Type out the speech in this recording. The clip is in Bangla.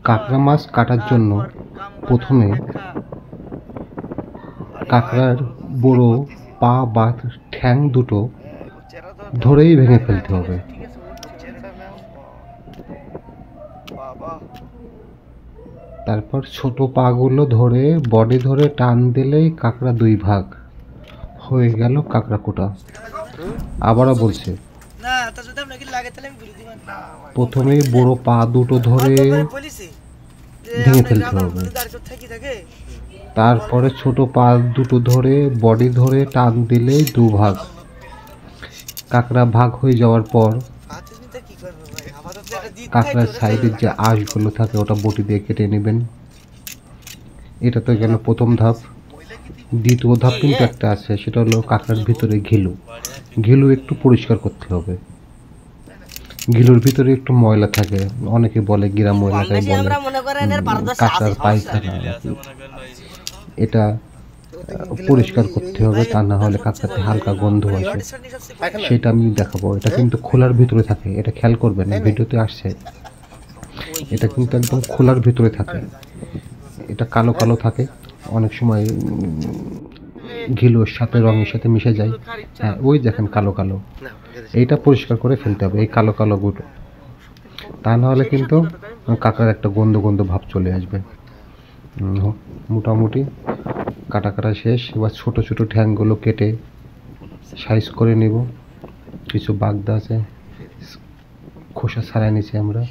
কাঁকড়া মাছ কাটার জন্য প্রথমে কাঁকড়ার বড় পা বা ঠ্যাং দুটো ধরেই ভেঙে ফেলতে হবে। তারপর ছোট পাগুলো ধরে বডি ধরে টান দিলেই কাঁকড়া দুই ভাগ হয়ে গেল কাঁকড়া কোটা। আবারও বলছে, প্রথমে বড় পা দুটো ধরে ভেঙে ফেলতে হবে, তারপরে ছোট পা দুটো ধরে বডি ধরে টান দিলেই দু ভাগ। কাঁকড়া ভাগ হয়ে যাওয়ার পর কাঁকড়ার সাইডের যে আঁশগুলো থাকে ওটা বটি দিয়ে কেটে নেবেন। এটা তো গেল প্রথম ধাপ। দ্বিতীয় ধাপ কিন্তু একটা আছে, সেটা হলো কাঁকড়ার ভিতরে ঘিলু একটু পরিষ্কার করতে হবে। ঘিলুর ভিতরে একটু ময়লা থাকে, অনেকে বলে গিরা ময়লা, তাই বলে কাঁকড়ার পায়খানা। এটা পরিষ্কার করতে হবে, তা না হলে কাঁকড়াতে হালকা গন্ধ আসে, সেটা আমি দেখাবো। এটা কিন্তু খোলার ভিতরে থাকে, এটা খেয়াল করবেন, ভিডিওতে আসছে। এটা কিন্তু একদম খোলার ভিতরে থাকে, এটা কালো কালো থাকে, অনেক সময় ঘিলুর সাথে রঙের সাথে মিশে যায়। হ্যাঁ, ওই দেখেন কালো কালো, এইটা পরিষ্কার করে ফেলতে হবে, এই কালো কালো গুলো। তা না হলে কিন্তু কাঁকড়ার একটা গন্ধ গন্ধ ভাব চলে আসবে। মোটামুটি কাটা কাটা শেষ। এবার ছোট ছোট ঠ্যাংগুলো কেটে সাইজ করে নেব। কিছু বাগদা আছে, খোসা ছাড়াই নিছি আমরা।